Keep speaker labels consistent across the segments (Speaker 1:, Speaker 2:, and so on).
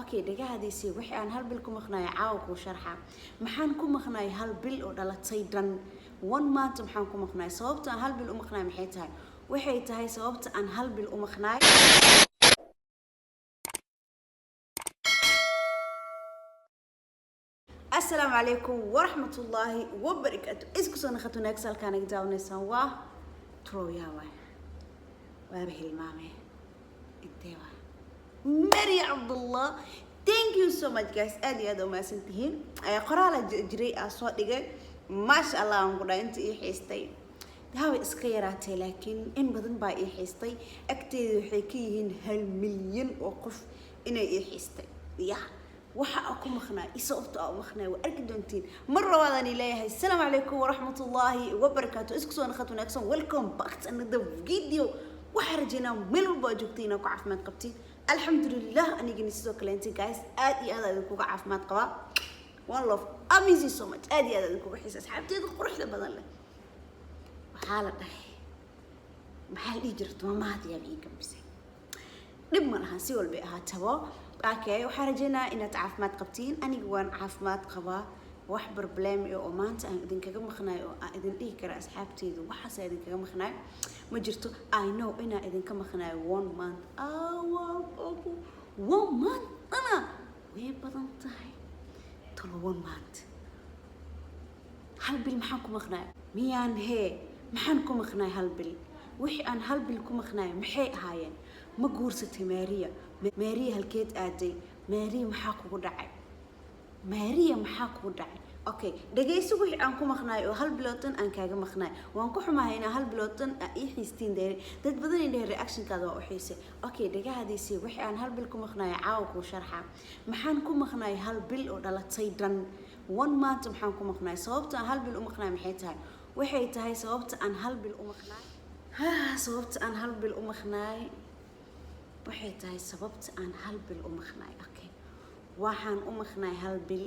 Speaker 1: اوكي دغهديسي وحي aan hal bil ku maqnaay caaw ku sharxa maxaan ku maqnaay hal bil oo dhalatay dhan 1 month maxaan ku maqnaay sababta aan hal bil u maqnaay maxay tahay waxay tahay sababta aan hal bil u maqnaay السلام عليكم ورحمة الله وبركاته. إسكو سنة خطونا أكسل كان يجاوبنا سوا ترويا وابه المامي الدوا مري عبد الله. Thank you so much guys. أدي هذا ما سنتهين. قرالة جري أصوات دقيق ما شاء الله أنقول أنت حستي. هاوي إسكيراتي لكن إن بدن باي حستي أكتر حكيهن هالمليون وقف إنه حستي. يا waxa aku maqnaa isabta oo maqnaa waa arki doontiin mar labaad ilaahay assalamu alaykum wa rahmatullahi wa barakatuh isku soo naxatuna aksan welcome back to another video waxa rajayna meel walba joogtiin ku caafimaad qabtiin alxamdulillah anigana sidoo kale intii guys aad iyo aad idinku caafimaad qaba one love amazing so much aad iyo aad idinku xiisa asxaabteedu quruxda badan leh waxa la dhahay maxay dhijirto maad yaa ii kamsay dib ma laha si walba ahaataba اوكي وحرجنا ان تعافمات قبتين اني وان عافمات قبا wax problem oo maanta aan idin kaga maqnaay oo aan idin dhigi kara asxaabteedu waxa idin kaga maqnaay ma jirto I know ina idin ka maqnaay 1 month 1 month ana way badan tahay tolo 1 month hal bil maxaan ku maqnaay miyaan maxaan ku maqnaay hal bil wixii aan hal bil ku maqnaay maxay ahaayeen ma guursatay Maria halkeed aaday Maria maxaa kugu dhacay Maria maxaa kugu dhacay okay dhageyso wixii aan ku maqnaay oo hal biloodan aan kaaga maqnaay waan ku xumahay hal biloodan ay xiistiin dad badan inay reaction kaada oo xiisay okay dhagahadiisi wixii aan hal bil ku maqnaay caaw ku sharxa maxaan ku maqnaay hal bil oo dhalatay dhan 1 month maxaan ku maqnaay sababta aan hal bil u maqnaay maxay tahay waxay tahay sababta aan hal bil u maqnaay sababta aan hal bil u maqnaay waxay tahay sababta aan hal bil u maqnaay okay waxaan u maqnaay hal bil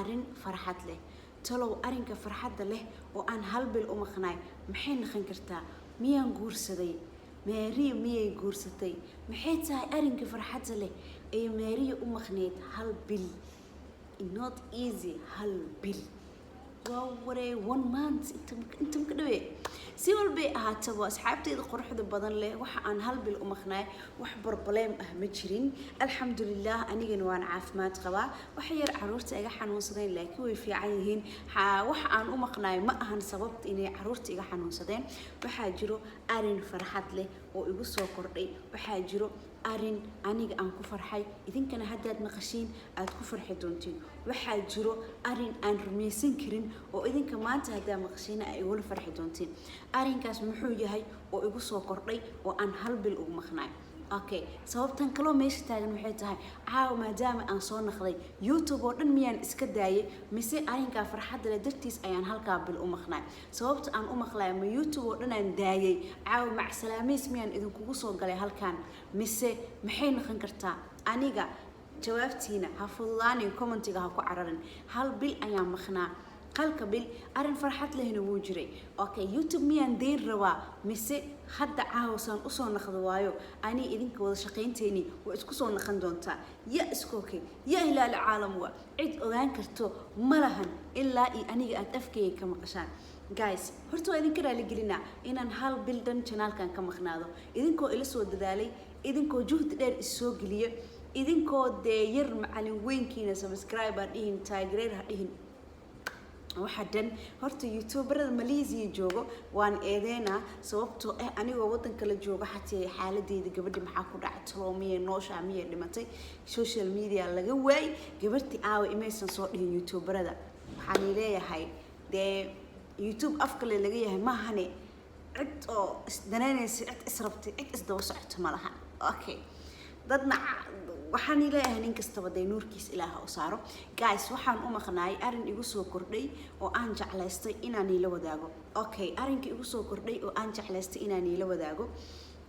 Speaker 1: arin farxad leh talow arinka farxadda leh oo aan hal bil u maqnaay maxay noqon kartaa miyaan guursaday Maria miyay guursatay maxay tahay arinka farxadda leh ee Maria u maqnayd hal bil not easy hal bil ووري 1 month انتم كدوي سي walba ahaataba asxaabteeda quruxda badan leh waxa aan hal bil u maqnaay wax problem ah ma jirin alxamdulillah anigana waan caafimaad qabaa wax yar caruurta iga xanuunsadeen laakiin way fiican yihiin waxa aan u maqnaay ma ahan sababta inay caruurta iga xanuunsadeen waxa jiro arin farxad leh oo igu soo kordhay waxa jiro arin aniga aan ku farxay idinkana haddaad maqashiin aad ku farxi doontiin waxa jiro arin aan rumaysan karin oo idinka maanta haddaa maqashiin ay wala farxi doontiin arinkaas muxuu yahay oo igu soo kordhay oo aan hal bil ugu maqnaay okay sababtan kale meesha taagan waxay tahay caaw maadaama aan soo naqday YouTube oo dhan miyaan iska daayay mise arinka farxadda leh dartiis ayaan halka bil u maqnaay sababta aan u maqlaay ma YouTube oo dhan aan daayay caaw mac salaameys miyaan idinkugu soo galay halkan mise maxay noqon kartaa aniga jawaabtiina ha fududaanin commentiga ha ku cararin hal bil ayaan maqnaa halka bil arin farxad lehna wuu jiray okay YouTube miyaan deyn rabaa mise hadda caawsan u soo naqdo waayo ani idinka wada shaqeynteeni waa isku soo naqan doontaa ya iskookay ya ilaal caalam waa cid ogaan karto malahan ilaa aniga aad afkayga ka maqashaan guys horta waa idinka raali gelina inaan hal bil dhan channelkan ka maqnaado idinkoo ila soo dadaalay idinkoo juhdi dheer isoo geliya idinkoo yar macalin weynkiina subscriber dhihin taageer dhihin waxadan horta youtuberada Malaysia joogo waan eedeena sababtoo ah anigoo wadan kala jooga xataa xaaladeeda gabadha maxaa ku dhacay taloomiyay noosha miyay dhimatay social media laga waay gabadhii aawa imaysan soo dhihin youtuberada waxaan leeyahay YouTube afkale laga yahay ma ahane cid oo isdananaysa cid israbtay cid isdaba socoto malaha okay dadna waxaan ilaahay nin kastaba nuurkiis ilaaha u saaro guys waxaan u maqnaay arin igu soo kordhay oo aan jeclaystay inaan ila wadaago okay arinka igu soo kordhay oo aan jeclaystay inaan ila wadaago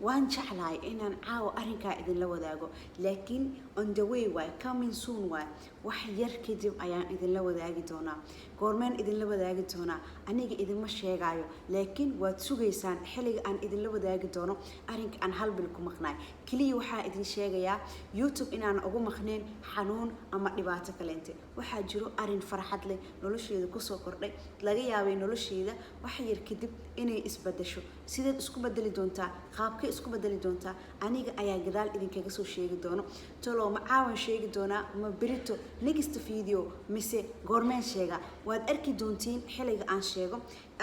Speaker 1: waan jeclahay inaan caawa arrinkaa idinla wadaago laakiin on the way waay coming soon waay wax yar kadib ayaan idinla wadaagi doonaa goormeen idinla wadaagi doonaa aniga idinma sheegaayo laakiin waad sugaysaan xilliga aan idinla wadaagi doono arrinka aan hal bil ku maqnaay kaliya waxaa idin sheegayaa youtube inaan ugu maqneen xanuun ama dhibaato kaleente waxaa jiro arrin farxad leh nolosheeda kusoo kordhay laga yaabay nolosheeda wax yar kadib inay isbedesho sideed isku bedeli doontaa qaabkay isku bedeli doontaa aniga ayaa gadaal idinkaga soo sheegi doono tolo ma caawan sheegi doonaa ma berito next video mise goormeen sheega waad arki doontiin xilliga aan sheego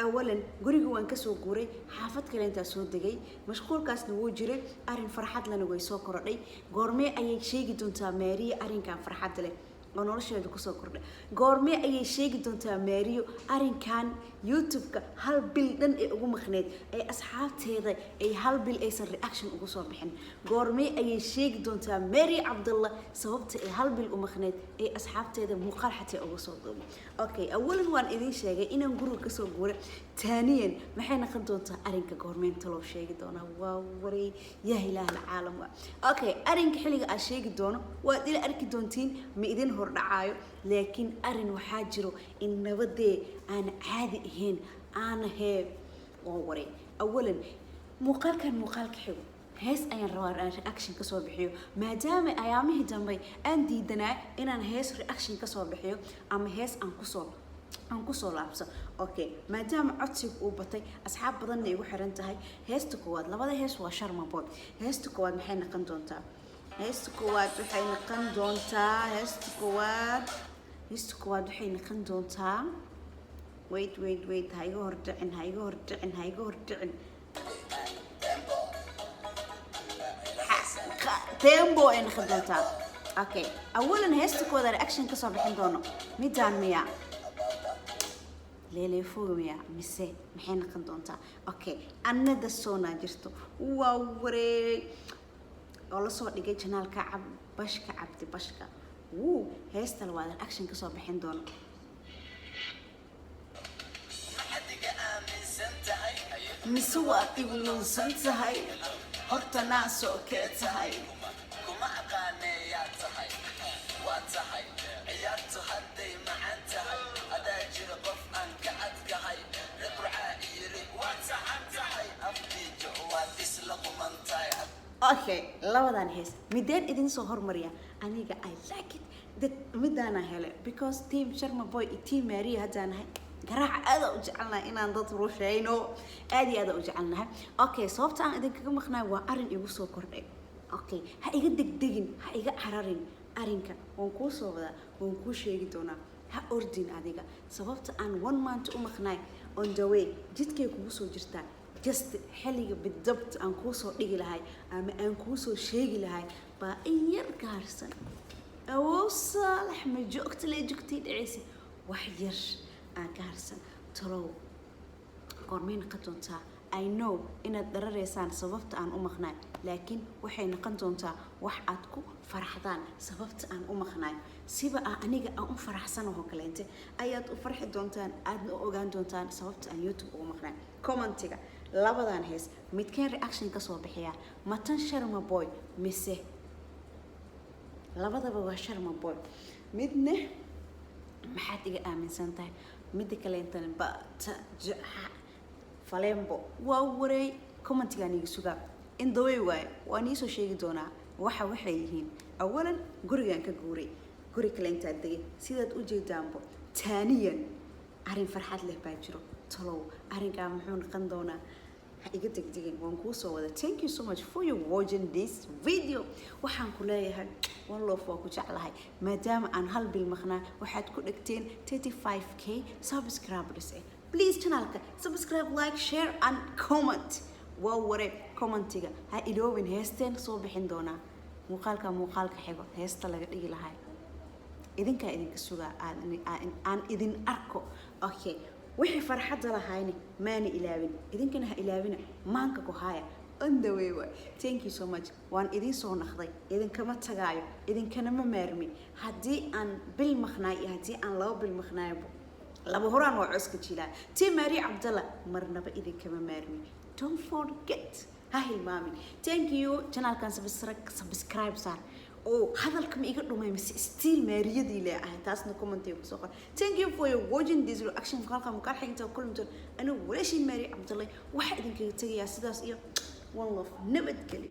Speaker 1: awalan guriga waan kasoo guuray xaafad kale intaa soo degay mashquulkaasna wuu jiray arrin farxad lana way soo korodhay goormee ayay sheegi doontaa Maria arrinkan farxad leh oo nolosheeda kusoo kordhay goormee ayay sheegi doontaa Maria arrinkan youtube-ka hal bil dhan ee ugu maqneed ee asxaabteeda ay hal bil aysan reaction ugu soo bixin goormee ayay sheegi doontaa Maria Abdullah sababta ay hal bil u maqneed ee asxaabteeda muuqaal xataa ugu soo duubay okay awalan waan idin sheegay inaan guriga kasoo guuray taaniyan maxay noqon doontaa arrinka goormeen taloo sheegi doonaa waa waray yaa ilaaha caalam okay arrinka xilliga aan sheegi doono waad ila arki doontiin ma idin hordhacaayo laakiin arrin waxaa jiro in nabadee aan caadi ahayn aan heeb oo waray awalan muuqaalka xigo hees ayaan rabaa aan reaction ka soo bixiyo maadaama ayaamihii dambe aan diidanaa inaan hees reaction ka soo bixiyo ama hees aan kusoo laabso okay maadaama codsiga uu batay asxaab badanna igu xiran tahay heesta koowaad labada hees waa Sharma Boy heesta koowaad maxay noqon doontaa heesta koowaad waxay noqon doontaa wait ha iga hordhicin tembo ay noqon doontaa okay awalan heesta koowaad reaction ka soo bixin doono midaan miya leele foogmiya mise maxay noqon doontaa okay annada soona jirto waa wareey oo la soo dhigay janaalka Cabdi Bashka heesta labaad reaction ka soo bixin doono mise waa igu lunsan tahay horta naa soo kee tahay kuma aqaaneeyaa tahay waa tahay ciyaartu hadday macaan tahay adaa jira qof aan ka adkahay ribcaa iyiri waa taxan tahay afkiijo waad isla quman tahay okay labadan hees mideen idin soo hormariya aniga I like it dad midana hele because team Sharma Boy iyo team Maria hadanahay garaac aad u jecelnahay inaan dad ruushayno aad u jecelnahay okay sababta aan idinkaga maqnaay waa arrin igu soo kordhay okay ha iga degdegin ha iga cararin arrinka waan kuu soo wadaa waan kuu sheegi doonaa ha ordin adiga sababta aan 1 month u maqnaay on the way jidkay kugu soo jirtaa just xilliga bidabt aan kuu soo dhigi lahay ama aan kuu soo sheegi lahay baa in yar gaarsan awoo saalax ma joogtay dhicisi wax yar aan gaarsan talow goormeen noqon doontaa I know inaad darareysaan sababta aan u maqnaay laakiin waxay noqon doontaa wax aad ku farxdaan sababta aan u maqnaay siba aniga aan u faraxsanahay kaleente ayaad u farxi doontaan aadna u ogaan doontaan sababta aan YouTube ugu maqnaay commentiga labadan hees midkeen reaction ka soo bixiya matan Sharma Boy mise labadaba waa Sharma Boy midna maxaad iga aaminsan tahay midda kaleentana falembo waa wareey commentiga niga sugaa in daway waay waan isoo sheegi doonaa waxay yihiin awalan gurigan ka guuray guri kaleenta degay sidaad u jeedaanbo taaniyan arrin farxad leh baa jiro talow arrinka muxuu noqon doonaa ha iga degdegin waan kuu soo wada thank you so much for your watching this video waxaan ku leeyahay one love waa ku jeclahay maadaama aan hal bil maqnaa waxaad ku dhigteen 35k subscribers please channelka subscribe like share and comment waa ware commentiga ha iloobin heesteen soo bixin doonaa muuqaalka xigo heesta laga dhigi lahay idinka sugaa aan idin arko okay wixii farxad lahayni maani ilaawin idinkana ha ilaawina maanka ku haya on the way thank you so much waan idin soo naqday idinkama tagaayo idinkana ma maarmi haddii aan bil maqnaay iyo haddii aan 2 bil maqnaaybo laba horaan waa cusku jilaa team Maria Abdullah marnaba idinkama maarmi don't forget هاي المامي thank you channel كان subscribe صار أو هذا الكم يقول له ما يمس ستيل ماريدي لا تاسنا كومنتي وسوق thank you for watching this reaction كلكم كان حقيقة كل متر أنا ولا شيء ماري عبد الله واحد يمكن تجي يا سداس إيه one love نبت كلي